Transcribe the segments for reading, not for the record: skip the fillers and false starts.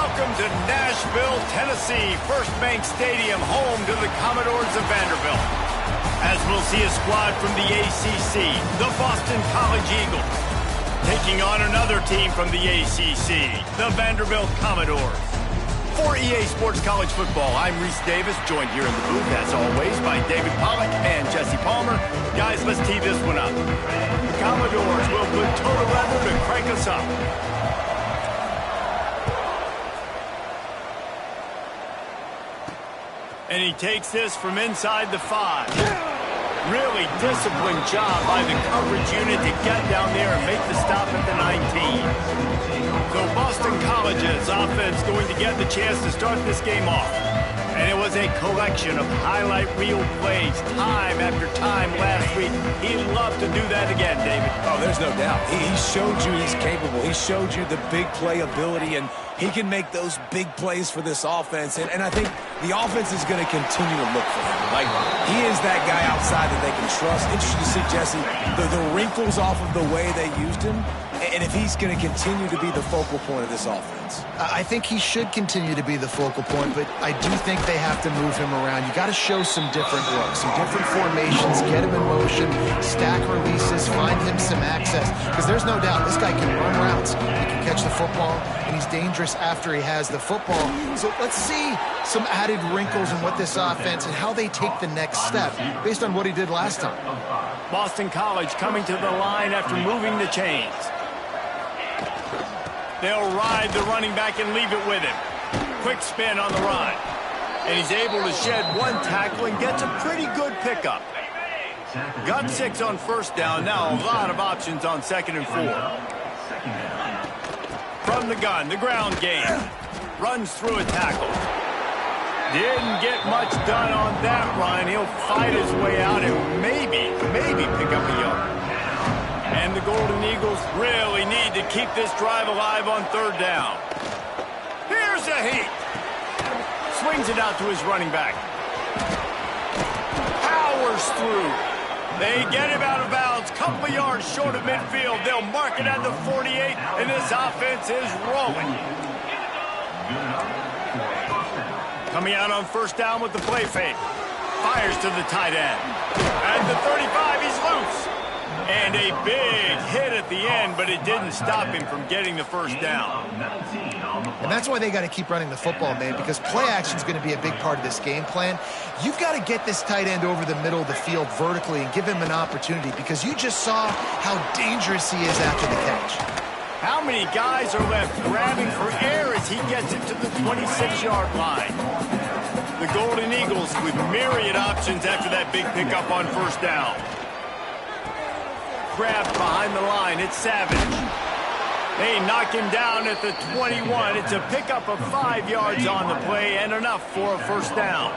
Welcome to Nashville, Tennessee, First Bank Stadium, home to the Commodores of Vanderbilt. As we'll see a squad from the ACC, the Boston College Eagles, taking on another team from the ACC, the Vanderbilt Commodores. For EA Sports College Football, I'm Reese Davis, joined here in the booth, as always, by David Pollack and Jesse Palmer. Guys, let's tee this one up. The Commodores will put total leather to crank us up. And he takes this from inside the 5. Really disciplined job by the coverage unit to get down there and make the stop at the 19. So Boston College's offense going to get the chance to start this game off. And it was a collection of highlight reel plays time after time last week. He'd love to do that again, David. Oh, there's no doubt. He showed you he's capable. He showed you the big play ability, and he can make those big plays for this offense. And I think the offense is going to continue to look for him. Like, he is that guy outside that they can trust. Interesting to see, Jesse, the wrinkles off of the way they used him, and if he's going to continue to be the focal point of this offense. I think he should continue to be the focal point, but I do think they have to move him around. You got to show some different looks, some different formations, get him in motion, stack releases, find him some access, because there's no doubt this guy can run routes, he can catch the football, and he's dangerous after he has the football. So let's see some added wrinkles in what this offense and how they take the next step based on what he did last time. Boston College coming to the line after moving the chains. They'll ride the running back and leave it with him. Quick spin on the run. And he's able to shed one tackle and gets a pretty good pickup. Got 6 on first down. Now a lot of options on 2nd and 4. From the gun, the ground game. Runs through a tackle. Didn't get much done on that run. He'll fight his way out and maybe pick up a yard. And the Golden Eagles really need to keep this drive alive on 3rd down. Here's a heat. Swings it out to his running back. Powers through. They get him out of bounds. Couple yards short of midfield. They'll mark it at the 48, and this offense is rolling. Coming out on 1st down with the play fake. Fires to the tight end. At the 35, he's loose. And a big hit at the end, but it didn't stop him from getting the 1st down. And that's why they got to keep running the football, man, because play action is going to be a big part of this game plan. You've got to get this tight end over the middle of the field vertically and give him an opportunity, because you just saw how dangerous he is after the catch. How many guys are left grabbing for air as he gets it to the 26-yard line? The Golden Eagles with myriad options after that big pickup on 1st down. Grabbed behind the line, it's Savage. They knock him down at the 21. It's a pickup of 5 yards on the play and enough for a 1st down.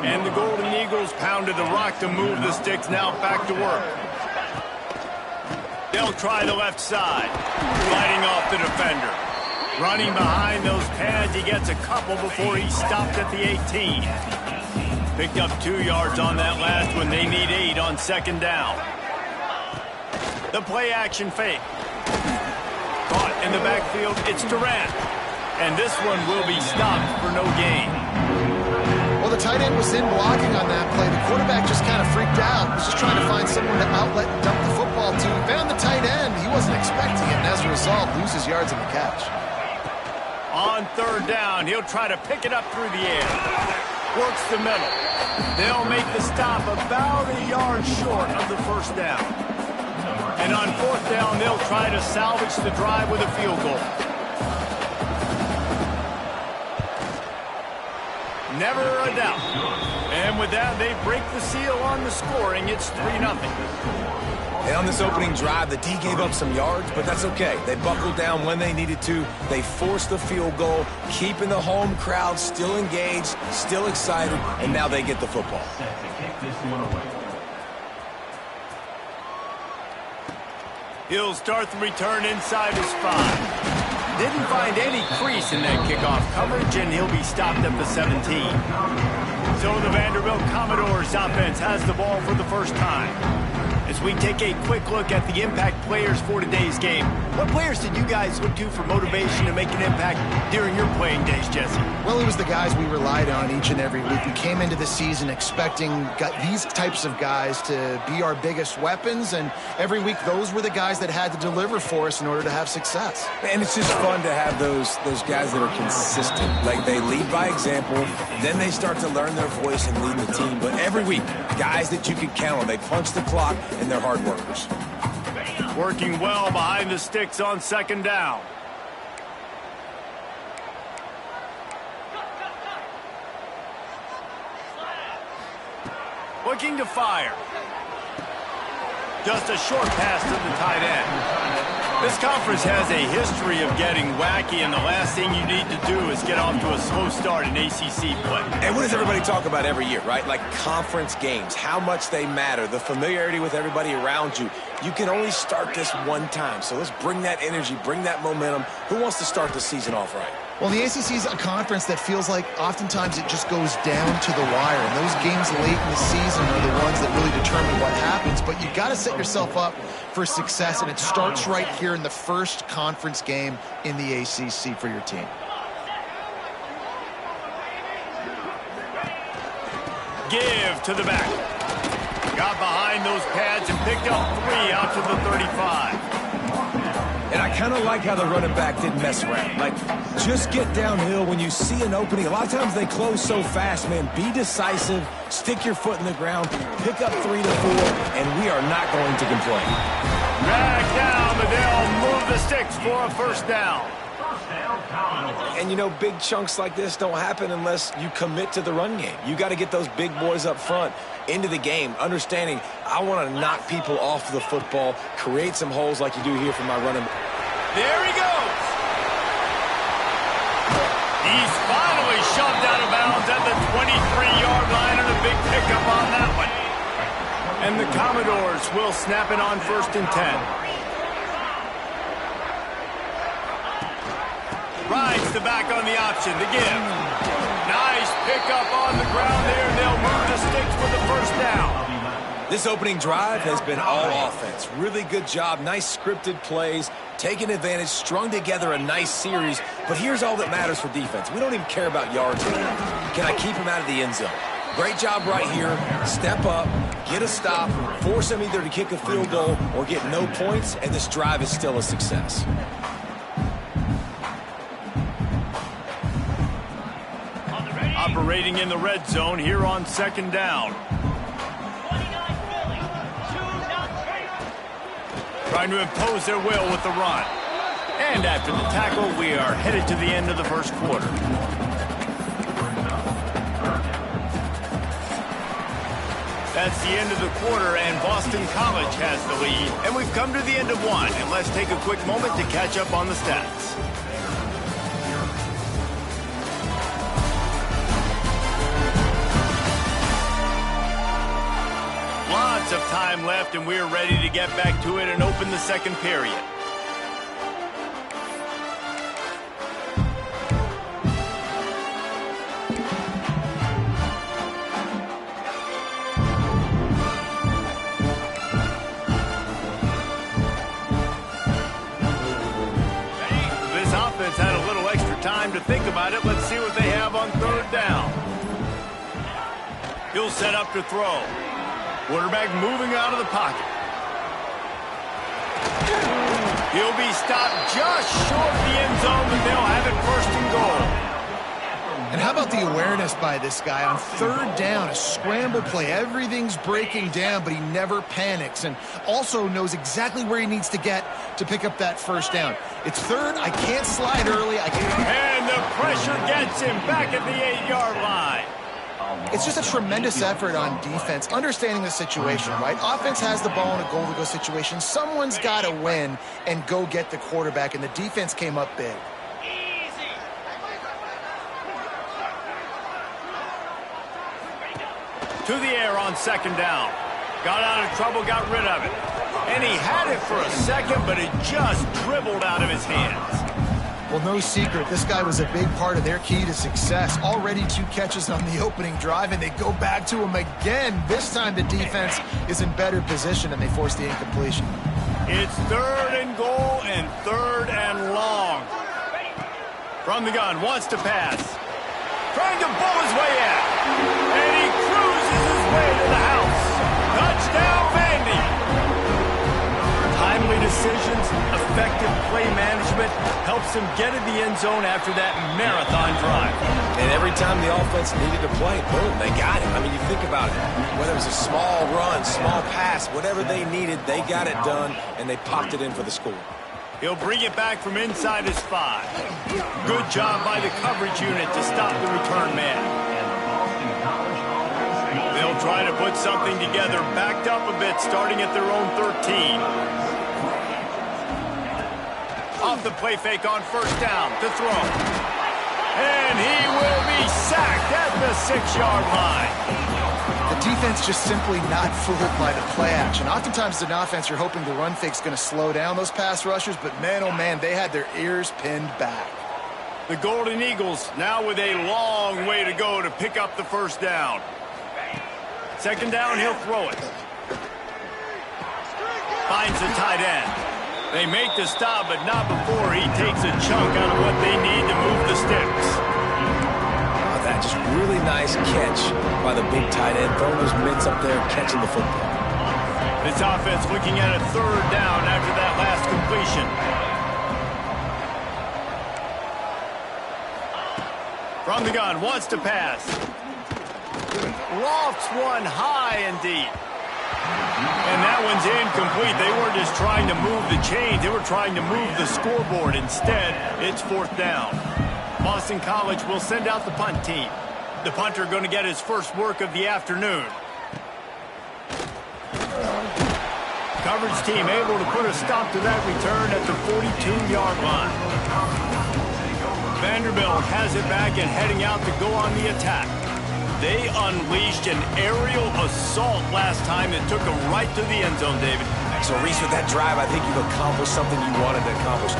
And the Golden Eagles pounded the rock to move the sticks, now back to work. They'll try the left side, fighting off the defender. Running behind those pads, he gets a couple before he's stopped at the 18. Picked up 2 yards on that last one. They need 8 on 2nd down. The play action fake. Caught in the backfield, it's Durant. And this one will be stopped for no gain. Well, the tight end was in blocking on that play. The quarterback just kind of freaked out. He was just trying to find someone to outlet and dump the football to. He found the tight end. He wasn't expecting it, and as a result, loses yards in the catch. On 3rd down, he'll try to pick it up through the air. Works the middle. They'll make the stop about a yard short of the 1st down. And on 4th down, they'll try to salvage the drive with a field goal. Never a doubt. And with that, they break the seal on the scoring. It's 3-0. And on this opening drive, the D gave up some yards, but that's okay. They buckled down when they needed to. They forced the field goal, keeping the home crowd still engaged, still excited, and now they get the football. He'll start the return inside his 5. Didn't find any crease in that kickoff coverage, and he'll be stopped at the 17. So the Vanderbilt Commodores offense has the ball for the 1st time. As As we take a quick look at the impact players for today's game, what players did you guys look to for motivation to make an impact during your playing days, Jesse? Well, it was the guys we relied on each and every week. We came into the season expecting these types of guys to be our biggest weapons, and every week those were the guys that had to deliver for us in order to have success. And it's just fun to have those guys that are consistent. Like, they lead by example, then they start to learn their voice and lead the team. But every week, guys that you can count on, they punch the clock, and they're hard workers. Working well behind the sticks on second down. Looking to fire. Just a short pass to the tight end. This conference has a history of getting wacky, and the last thing you need to do is get off to a slow start in ACC play. And what does everybody talk about every year, right? Like conference games, how much they matter, the familiarity with everybody around you. You can only start this one time, so let's bring that energy, bring that momentum. Who wants to start the season off right? Well, the ACC is a conference that feels like oftentimes it just goes down to the wire. And those games late in the season are the ones that really determine what happens. But you've got to set yourself up for success, and it starts right here in the first conference game in the ACC for your team. Give to the back. Got behind those pads and picked up 3 out to the 35. And I kind of like how the running back didn't mess around. Like, just get downhill when you see an opening. A lot of times they close so fast, man. Be decisive, stick your foot in the ground, pick up 3 to 4, and we are not going to complain. Back down, but they'll move the sticks for a first down. And, you know, big chunks like this don't happen unless you commit to the run game. You got to get those big boys up front into the game, understanding I want to knock people off the football, create some holes like you do here for my running. There he goes. He's finally shoved out of bounds at the 23-yard line, and a big pickup on that one. And the Commodores will snap it on 1st and 10. Rides the back on the option, the give. Nice pickup on the ground there. They'll move the sticks for the first down. This opening drive has been all offense. Really good job. Nice scripted plays, taking advantage, strung together a nice series. But here's all that matters for defense. We don't even care about yards anymore. Can I keep him out of the end zone? Great job right here. Step up, get a stop, force him either to kick a field goal or get no points, and this drive is still a success. Operating in the red zone here on second down. Trying to impose their will with the run. And after the tackle, we are headed to the end of the first quarter. That's the end of the quarter, and Boston College has the lead. And we've come to the end of one, and let's take a quick moment to catch up on the stats. Lots of time left, and we're ready to get back to it and open the second period. This offense had a little extra time to think about it. Let's see what they have on third down. He'll set up to throw. Quarterback moving out of the pocket. He'll be stopped just short of the end zone, but they'll have it first and goal. And how about the awareness by this guy on third down, a scramble play. Everything's breaking down, but he never panics and also knows exactly where he needs to get to pick up that first down. It's third. I can't slide early. And the pressure gets him back at the 8-yard line. It's just a tremendous effort on defense, understanding the situation, right? Offense has the ball in a goal-to-go situation. Someone's got to win and go get the quarterback, and the defense came up big. To the air on second down. Got out of trouble, got rid of it. And he had it for a second, but it just dribbled out of his hands. Well, no secret, this guy was a big part of their key to success. Already 2 catches on the opening drive, and they go back to him again. This time the defense is in better position, and they force the incompletion. It's 3rd and goal and 3rd and long. From the gun, wants to pass. Trying to bowl his way out. And he cruises his way to the house. Touchdown, Vandy. Timely decisions, effective play management helps them get in the end zone after that marathon drive. And every time the offense needed to play, boom, they got it. I mean, you think about it. Whether it was a small run, small pass, whatever they needed, they got it done, and they popped it in for the score. He'll bring it back from inside his 5. Good job by the coverage unit to stop the return man. They'll try to put something together, backed up a bit, starting at their own 13. Off the play fake on 1st down to throw. And he will be sacked at the 6-yard line. The defense just simply not fooled by the play action. Oftentimes as an offense, you're hoping the run fake's going to slow down those pass rushers, but man, oh man, they had their ears pinned back. The Golden Eagles now with a long way to go to pick up the 1st down. 2nd down, he'll throw it. Finds the tight end. They make the stop, but not before he takes a chunk out of what they need to move the sticks. That just really nice catch by the big tight end, throwing those mitts up there and catching the football. This offense looking at a 3rd down after that last completion. From the gun, wants to pass. Lofts one high and deep. And that one's incomplete. They weren't just trying to move the chains. They were trying to move the scoreboard. Instead, it's 4th down. Boston College will send out the punt team. The punter going to get his first work of the afternoon. Coverage team able to put a stop to that return at the 42-yard line. Vanderbilt has it back and heading out to go on the attack. They unleashed an aerial assault last time that took them right to the end zone, David. So, Reese, with that drive, I think you've accomplished something you wanted to accomplish.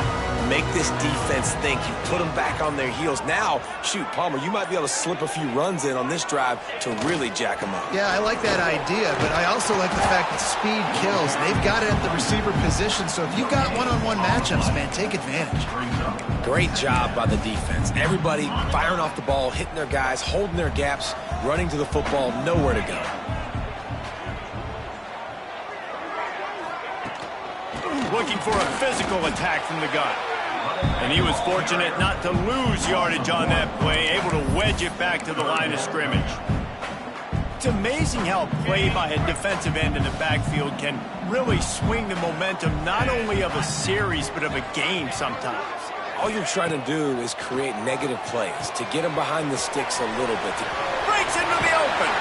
Make this defense think. You put them back on their heels. Now, shoot, Palmer, you might be able to slip a few runs in on this drive to really jack them up. Yeah, I like that idea, but I also like the fact that speed kills. They've got it at the receiver position, so if you've got one-on-one matchups, man, take advantage. Great job by the defense. Everybody firing off the ball, hitting their guys, holding their gaps, running to the football, nowhere to go. Looking for a physical attack from the gun. And he was fortunate not to lose yardage on that play, able to wedge it back to the line of scrimmage. It's amazing how play by a defensive end in the backfield can really swing the momentum not only of a series but of a game sometimes. All you're trying to do is create negative plays to get them behind the sticks a little bit. Breaks into the open.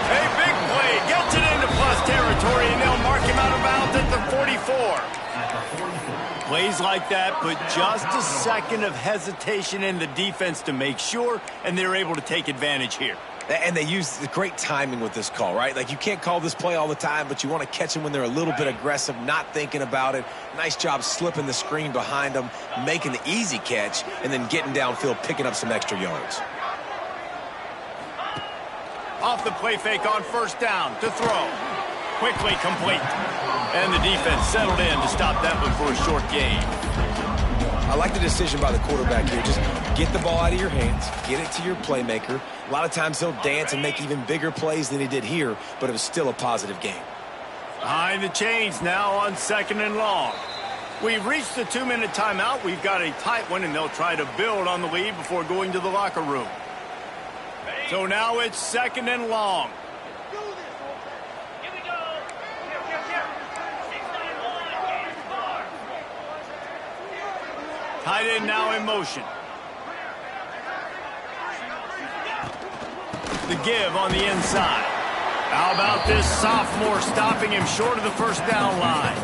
A big play gets it into plus territory, and they'll mark him out of bounds at the 44. Plays like that put just a second of hesitation in the defense to make sure, and they're able to take advantage here. And they use the great timing with this call, right? Like, you can't call this play all the time, but you want to catch them when they're a little bit aggressive, not thinking about it. Nice job slipping the screen behind them, making the easy catch, and then getting downfield, picking up some extra yards. Off the play fake on 1st down to throw. Quickly complete. And the defense settled in to stop that one for a short gain. I like the decision by the quarterback here. Just get the ball out of your hands, get it to your playmaker. A lot of times he'll dance and make even bigger plays than he did here, but it was still a positive game. Behind the chains now on 2nd and long. We've reached the 2-minute timeout. We've got a tight one, and they'll try to build on the lead before going to the locker room. So now it's 2nd and long. Tight end now in motion. The give on the inside. How about this sophomore stopping him short of the 1st down line?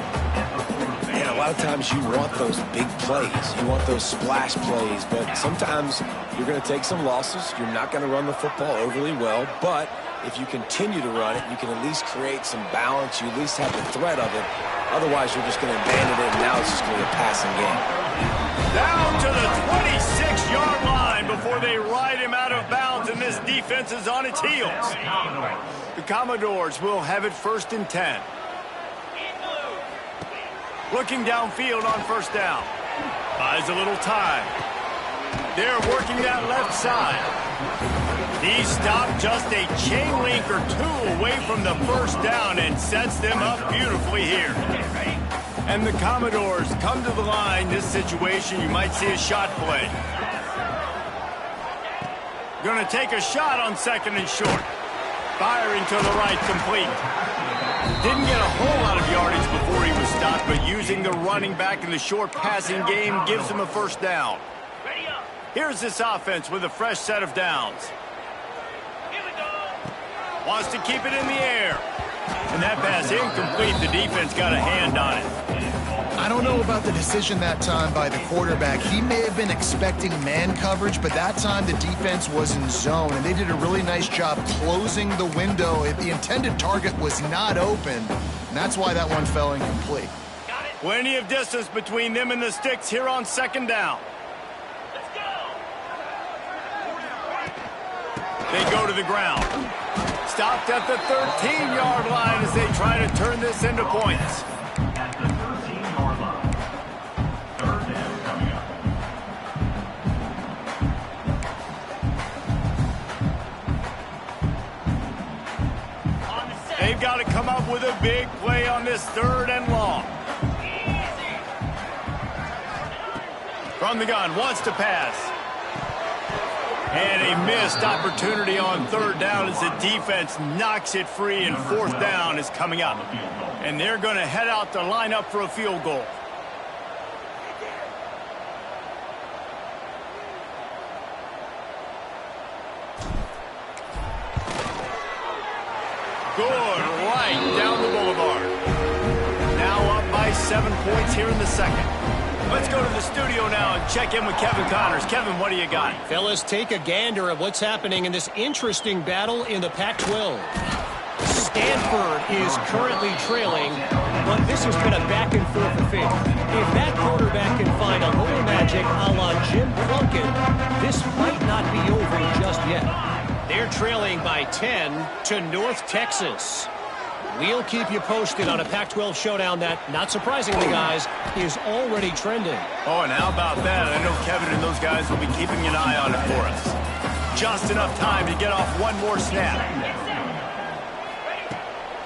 Man, a lot of times you want those big plays. You want those splash plays, but sometimes you're going to take some losses. You're not going to run the football overly well, but if you continue to run it, you can at least create some balance. You at least have the threat of it. Otherwise, you're just going to abandon it, and now it's just going to be a passing game. Down to the 26-yard line before they ride him out of bounds, and this defense is on its heels. The Commodores will have it 1st and 10. Looking downfield on 1st down. Buys a little time. They're working that left side. He stopped just a chain link or two away from the 1st down and sets them up beautifully here. And the Commodores come to the line. This situation, you might see a shot play. Going to take a shot on 2nd and short. Firing to the right, complete. Didn't get a whole lot of yardage before he was stopped, but using the running back in the short passing game gives him a 1st down. Here's this offense with a fresh set of downs. Wants to keep it in the air. And that pass incomplete. The defense got a hand on it. I don't know about the decision that time by the quarterback. He may have been expecting man coverage, but that time the defense was in zone, and they did a really nice job closing the window. The intended target was not open, and that's why that one fell incomplete. Plenty of distance between them and the sticks here on 2nd down. They go to the ground. Stopped at the 13-yard line as they try to turn this into points. At the 13-yard line. 3rd down coming up. They've got to come up with a big play on this 3rd and long. From the gun, wants to pass. And a missed opportunity on 3rd down as the defense knocks it free, and 4th down is coming up. And they're going to head out to line up for a field goal. Good, right down the boulevard. Now up by 7 points here in the 2nd. Let's go to the studio now and check in with Kevin Connors. Kevin, what do you got? Fellas, take a gander at what's happening in this interesting battle in the Pac-12. Stanford is currently trailing, but this has been a back-and-forth affair. If that quarterback can find a little magic a la Jim Plunkett, this might not be over just yet. They're trailing by 10 to North Texas. We'll keep you posted on a Pac-12 showdown that, not surprisingly, guys, is already trending. Oh, and how about that? I know Kevin and those guys will be keeping an eye on it for us. Just enough time to get off one more snap.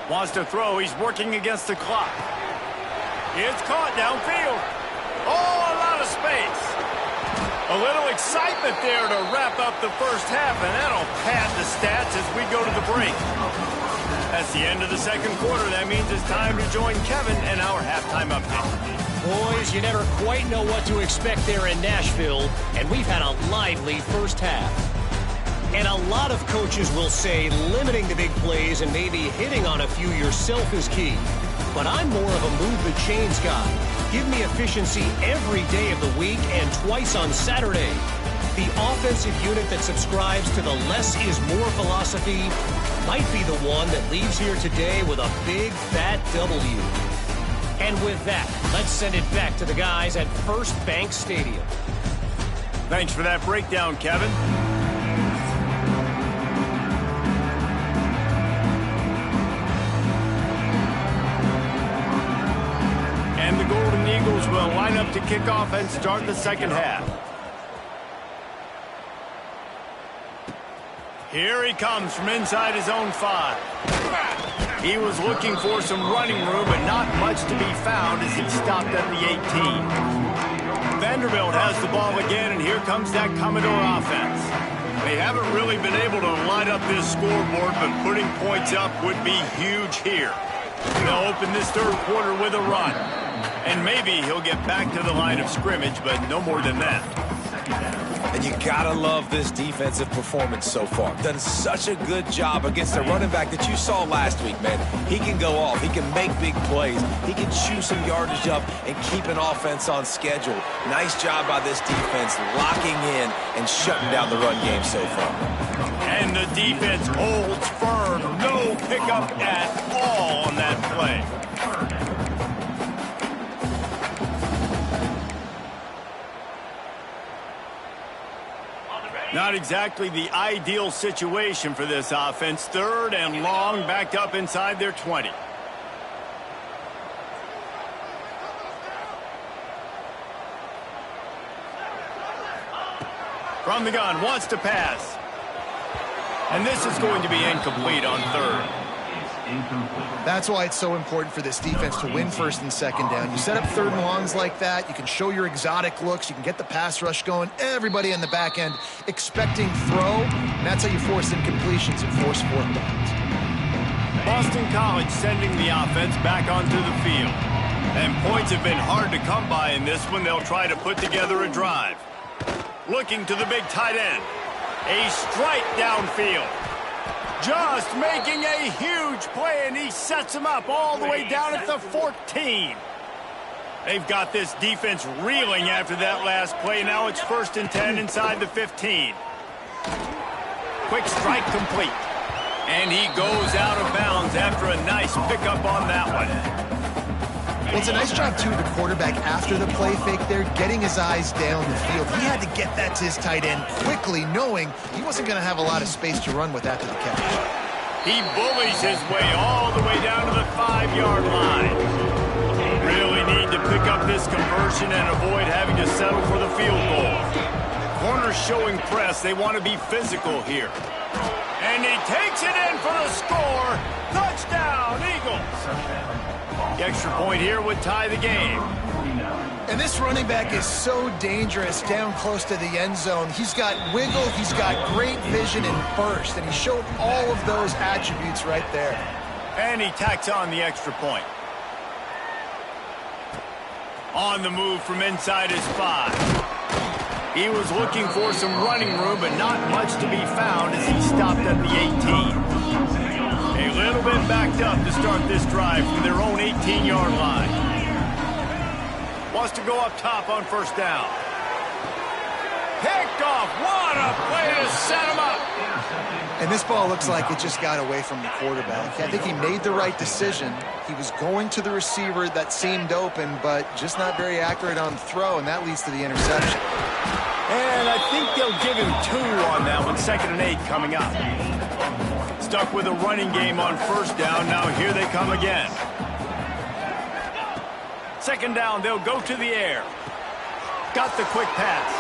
Wants to throw. He's working against the clock. It's caught downfield. Oh, a lot of space. A little excitement there to wrap up the 1st half, and that'll pad the stats as we go to the break. That's the end of the 2nd quarter. That means it's time to join Kevin and our halftime update. Boys, you never quite know what to expect there in Nashville, and we've had a lively 1st half. And a lot of coaches will say limiting the big plays and maybe hitting on a few yourself is key. But I'm more of a move the chains guy. Give me efficiency every day of the week and twice on Saturday. The offensive unit that subscribes to the less is more philosophy might be the one that leaves here today with a big, fat W. And with that, let's send it back to the guys at First Bank Stadium. Thanks for that breakdown, Kevin. And the Golden Eagles will line up to kick off and start the 2nd half. Here he comes from inside his own 5. He was looking for some running room, but not much to be found as he stopped at the 18. Vanderbilt has the ball again, and here comes that Commodore offense. They haven't really been able to light up this scoreboard, but putting points up would be huge here. They'll open this 3rd quarter with a run. And maybe he'll get back to the line of scrimmage, but no more than that. And you gotta love this defensive performance so far. Done such a good job against the running back that you saw last week, man. He can go off. He can make big plays. He can chew some yardage up and keep an offense on schedule. Nice job by this defense locking in and shutting down the run game so far. And the defense holds firm. No pickup at all on that play. Not exactly the ideal situation for this offense. 3rd and long, backed up inside their 20. From the gun, wants to pass. And this is going to be incomplete on 3rd. That's why it's so important for this defense to win 1st and 2nd down. You set up 3rd and longs like that, you can show your exotic looks, you can get the pass rush going, everybody in the back end expecting throw, and that's how you force incompletions and force 4th downs. Boston College sending the offense back onto the field. And points have been hard to come by in this one. They'll try to put together a drive. Looking to the big tight end. A strike downfield. Just making a huge play, and he sets him up all the way down at the 14. They've got this defense reeling after that last play. Now it's 1st and 10 inside the 15. Quick strike complete. And he goes out of bounds after a nice pickup on that one. Well, it's a nice job, too, the quarterback, after the play fake there, getting his eyes down the field. He had to get that to his tight end quickly, knowing he wasn't going to have a lot of space to run with after the catch. He bullies his way all the way down to the 5-yard line. Really need to pick up this conversion and avoid having to settle for the field goal. Corners showing press. They want to be physical here. And he takes it in for the score. Touchdown, Eagles. The extra point here would tie the game. And this running back is so dangerous down close to the end zone. He's got wiggle, he's got great vision and burst, and he showed all of those attributes right there. And he tacks on the extra point. On the move from inside his 5. He was looking for some running room, but not much to be found as he stopped at the 18. A little bit backed up to start this drive from their own 18-yard line. Wants to go up top on 1st down. Picked off. What a play to set him up. And this ball looks like it just got away from the quarterback. I think he made the right decision. He was going to the receiver that seemed open, but just not very accurate on the throw, and that leads to the interception. And I think they'll give him 2 on that one. 2nd and 8 coming up. Stuck with a running game on 1st down. Now here they come again. 2nd down, they'll go to the air. Got the quick pass.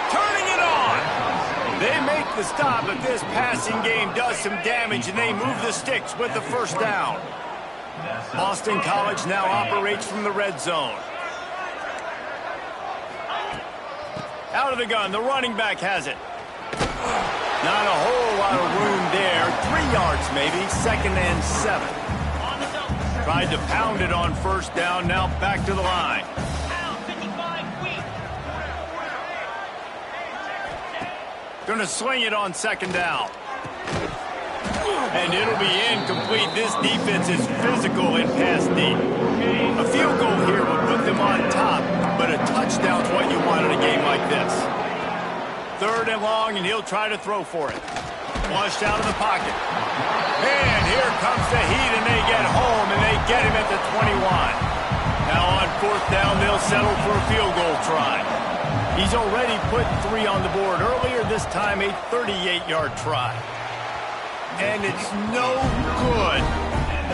Turning it on. They make the stop, but this passing game does some damage, and they move the sticks with the 1st down. Boston College now operates from the red zone. Out of the gun, the running back has it. Not a whole lot of room there. 3 yards maybe, 2nd and 7. Tried to pound it on 1st down, now back to the line. Gonna swing it on 2nd down. And it'll be incomplete. This defense is physical in pass deep. A field goal here would put them on top, but a touchdown's what you want in a game like this. 3rd and long, and he'll try to throw for it. Flushed out of the pocket. And here comes the heat, and they get home, and they get him at the 21. Now on 4th down, they'll settle for a field goal try. He's already put 3 on the board earlier, this time a 38-yard try. And it's no good.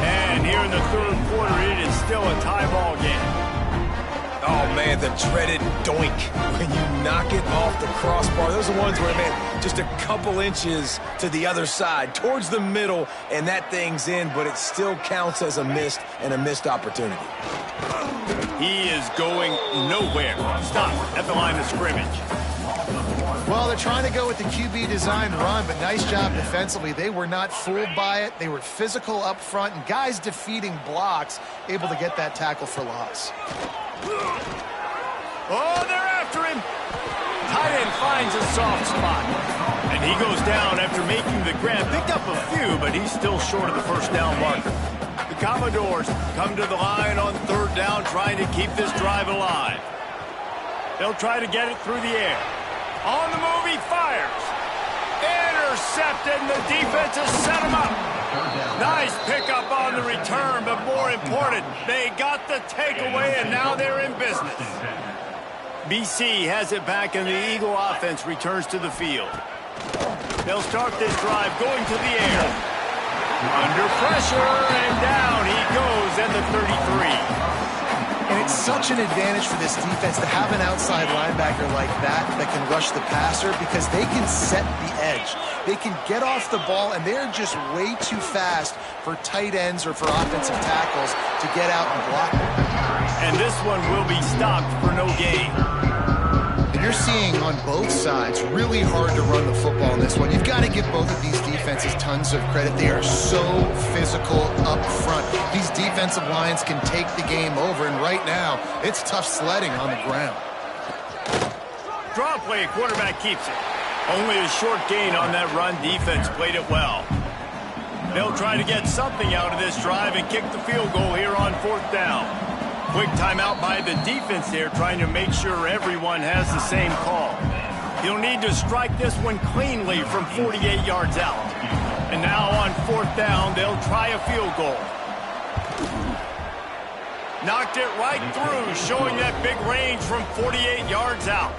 And here in the 3rd quarter, it is still a tie ball game. Oh, man, the dreaded doink when you knock it off the crossbar. Those are ones where, man, just a couple inches to the other side, towards the middle, and that thing's in, but it still counts as a missed opportunity. He is going nowhere. Stop at the line of scrimmage. Well, they're trying to go with the QB design run, but nice job defensively. They were not fooled by it. They were physical up front, and guys defeating blocks, able to get that tackle for loss. Oh, they're after him. Tight end finds a soft spot. And he goes down after making the grab. Picked up a few, but he's still short of the 1st down marker. The Commodores come to the line on 3rd down, trying to keep this drive alive. They'll try to get it through the air. On the move, he fires. Intercepted, and the defense has set him up. Nice pickup on the return, but more important, they got the takeaway, and now they're in business. BC has it back, and the Eagle offense returns to the field. They'll start this drive going to the air. Under pressure, and down he goes at the 33. And it's such an advantage for this defense to have an outside linebacker like that can rush the passer because they can set the edge. They can get off the ball, and they're just way too fast for tight ends or for offensive tackles to get out and block them. And this one will be stopped for no gain. And you're seeing on both sides really hard to run the football in this one. You've got to give both of these defenses tons of credit. They are so physical up front. These defensive lines can take the game over, and right now, it's tough sledding on the ground. Draw play, quarterback keeps it. Only a short gain on that run. Defense played it well. They'll try to get something out of this drive and kick the field goal here on 4th down. Quick timeout by the defense there, trying to make sure everyone has the same call. He'll need to strike this one cleanly from 48 yards out. And now on 4th down, they'll try a field goal. Knocked it right through, showing that big range from 48 yards out.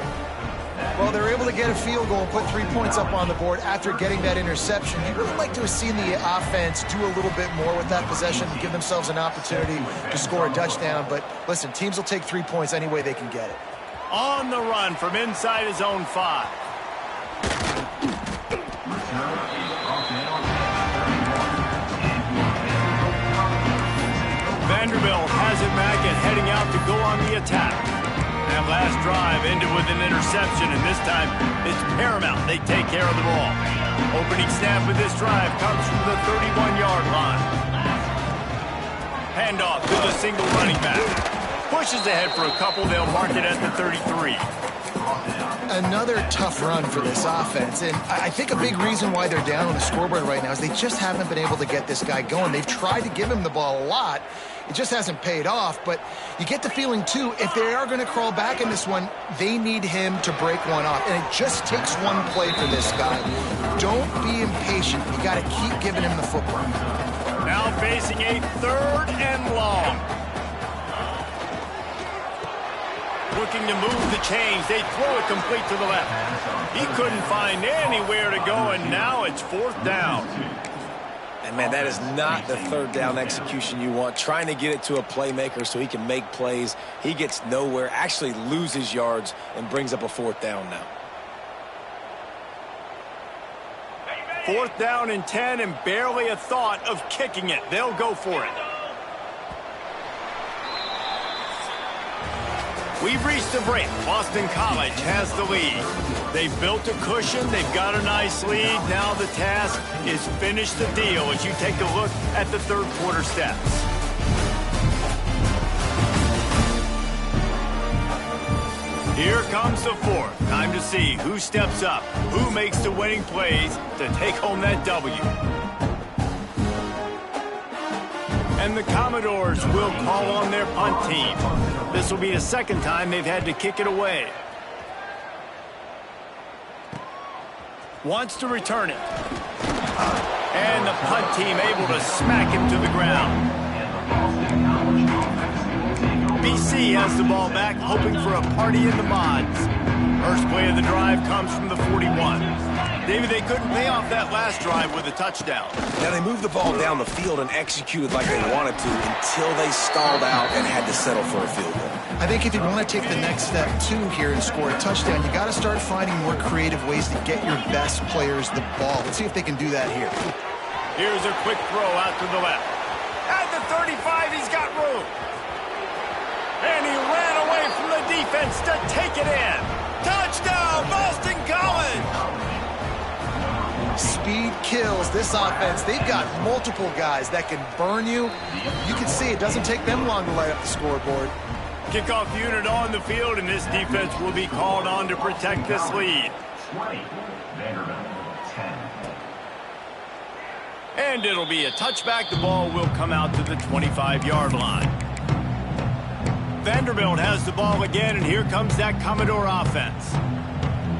Well, they're able to get a field goal and put 3 points up on the board after getting that interception. You'd really like to have seen the offense do a little bit more with that possession and give themselves an opportunity to score a touchdown. But listen, teams will take 3 points any way they can get it. On the run from inside his own 5. Vanderbilt has it back and heading out to go on the attack. That last drive ended with an interception, and this time it's paramount they take care of the ball. Opening snap with this drive comes from the 31-yard line. Handoff to the single running back. Pushes ahead for a couple. They'll mark it at the 33. Another tough run for this offense, and I think a big reason why they're down on the scoreboard right now is they just haven't been able to get this guy going. They've tried to give him the ball a lot. It just hasn't paid off, but you get the feeling, too, if they are going to crawl back in this one, they need him to break one off, and it just takes one play for this guy. Don't be impatient. You got to keep giving him the football. Now facing a 3rd and long. Looking to move the chains. They throw it complete to the left. He couldn't find anywhere to go, and now it's 4th down. And, man, that is not the 3rd down execution you want. Trying to get it to a playmaker so he can make plays. He gets nowhere, actually loses yards, and brings up a 4th down now. 4th down and 10, and barely a thought of kicking it. They'll go for it. We've reached the break. Boston College has the lead. They've built a cushion. They've got a nice lead. Now the task is finish the deal as you take a look at the 3rd quarter stats. Here comes the 4th. Time to see who steps up, who makes the winning plays to take home that W. And the Commodores will call on their punt team. This will be the 2nd time they've had to kick it away. Wants to return it. And the punt team able to smack him to the ground. BC has the ball back, hoping for a party in the mods. First play of the drive comes from the 41. David, they couldn't pay off that last drive with a touchdown. Now, they moved the ball down the field and executed like they wanted to until they stalled out and had to settle for a field goal. I think if you want to take the next step, too, here and score a touchdown, you got to start finding more creative ways to get your best players the ball. Let's see if they can do that here. Here's a quick throw out to the left. At the 35, he's got room. And he ran away from the defense to take it in. Touchdown, Boston College! Speed kills this offense. They've got multiple guys that can burn you. You can see it doesn't take them long to light up the scoreboard. Kickoff unit on the field, and this defense will be called on to protect this lead. 20, Vanderbilt, 10. And it'll be a touchback. The ball will come out to the 25-yard line. Vanderbilt has the ball again, and here comes that Commodore offense.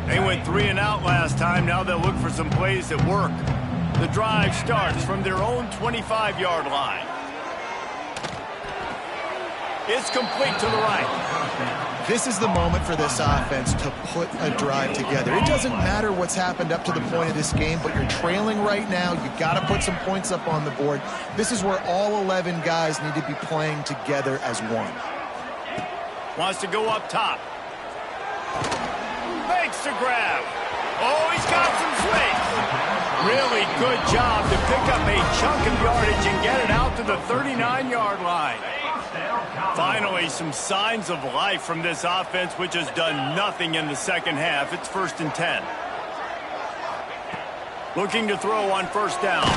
They went 3 and out last time. Now they'll look for some plays that work. The drive starts from their own 25-yard line. It's complete to the right. This is the moment for this offense to put a drive together. It doesn't matter what's happened up to the point of this game, but you're trailing right now. You've got to put some points up on the board. This is where all 11 guys need to be playing together as one. Wants to go up top. Makes the grab. Oh, he's got some swing. Really good job to pick up a chunk of yardage and get it out to the 39-yard line. Finally, some signs of life from this offense, which has done nothing in the second half. It's 1st and 10. Looking to throw on 1st down.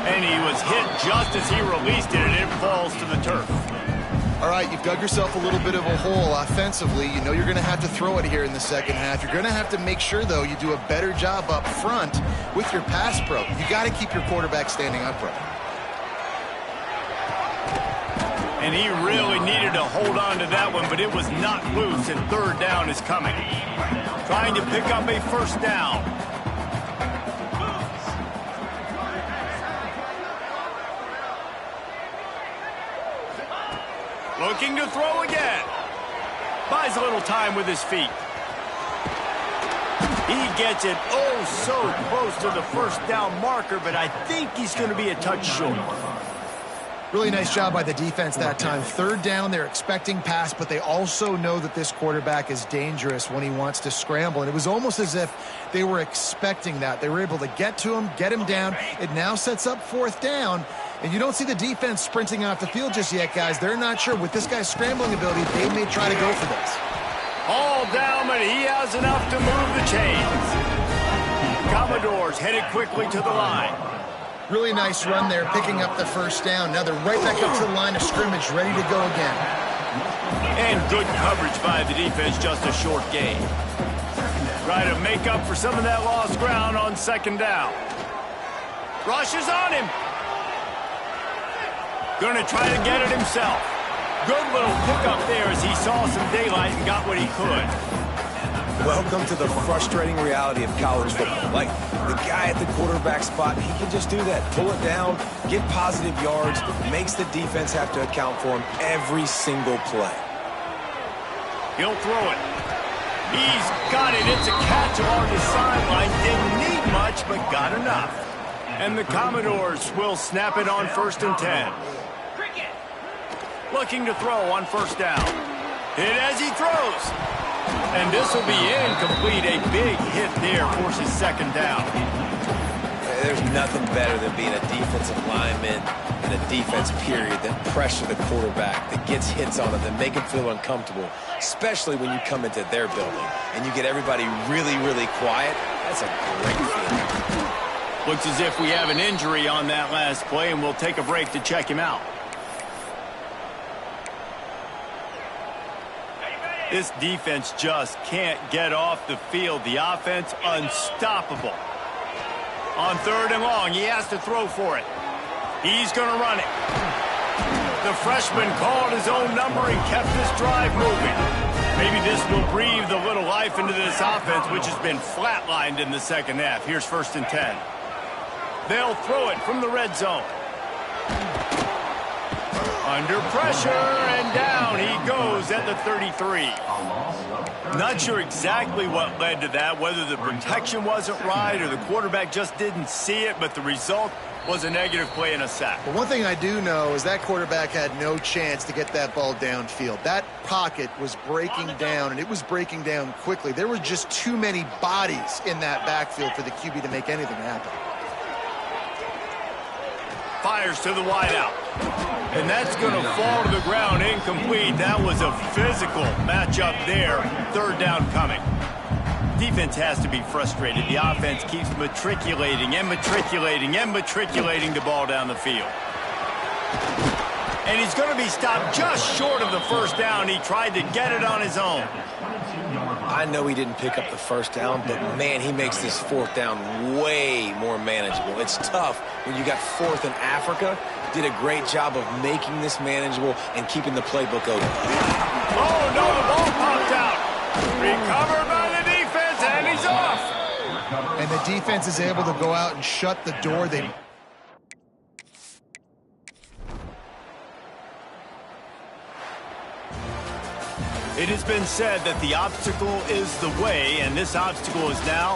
And he was hit just as he released it, and it falls to the turf. All right, you've dug yourself a little bit of a hole offensively. You know you're going to have to throw it here in the second half. You're going to have to make sure, though, you do a better job up front with your pass pro. You got to keep your quarterback standing upright. And he really needed to hold on to that one, but it was not loose, and 3rd down is coming. Trying to pick up a 1st down. Looking to throw again. Buys a little time with his feet. He gets it oh so close to the 1st down marker, but I think he's going to be a touch short. Really nice job by the defense that time. 3rd down, they're expecting pass, but they also know that this quarterback is dangerous when he wants to scramble. And it was almost as if they were expecting that. They were able to get to him, get him down. It now sets up 4th down. And you don't see the defense sprinting off the field just yet, guys. They're not sure. With this guy's scrambling ability, they may try to go for this. All down, but he has enough to move the chains. Commodores headed quickly to the line. Really nice run there, picking up the 1st down. Now they're right back up to the line of scrimmage, ready to go again. And good coverage by the defense, just a short gain. Try to make up for some of that lost ground on 2nd down. Rushes on him. Going to try to get it himself. Good little pickup there as he saw some daylight and got what he could. Welcome to the frustrating reality of college football. Like, the guy at the quarterback spot, he can just do that. Pull it down, get positive yards, makes the defense have to account for him every single play. He'll throw it. He's got it. It's a catch along the sideline. Didn't need much, but got enough. And the Commodores will snap it on 1st and 10. Looking to throw on 1st down. Hit as he throws. And this will be incomplete. A big hit there forces 2nd down. There's nothing better than being a defensive lineman in a defense period that pressure the quarterback, that gets hits on him, that make him feel uncomfortable, especially when you come into their building and you get everybody really, really quiet. That's a great feeling. Looks as if we have an injury on that last play, and we'll take a break to check him out. This defense just can't get off the field. The offense unstoppable. On 3rd and long, he has to throw for it. He's going to run it. The freshman called his own number and kept this drive moving. Maybe this will breathe a little life into this offense, which has been flatlined in the 2nd half. Here's 1st and 10. They'll throw it from the red zone. Under pressure, and down he goes at the 33. Not sure exactly what led to that, whether the protection wasn't right or the quarterback just didn't see it, but the result was a negative play and a sack. But one thing I do know is that quarterback had no chance to get that ball downfield. That pocket was breaking down, and it was breaking down quickly. There were just too many bodies in that backfield for the QB to make anything happen. Fires to the wideout. And that's going to fall to the ground incomplete. That was a physical matchup there. 3rd down coming. Defense has to be frustrated. The offense keeps matriculating and matriculating and matriculating the ball down the field. And he's going to be stopped just short of the 1st down. He tried to get it on his own. I know he didn't pick up the 1st down, but, man, he makes this 4th down way more manageable. It's tough when you got 4th in Africa. Did a great job of making this manageable and keeping the playbook open. Oh, no, the ball popped out. Recovered by the defense, and he's off. And the defense is able to go out and shut the door. It has been said that the obstacle is the way, and this obstacle is now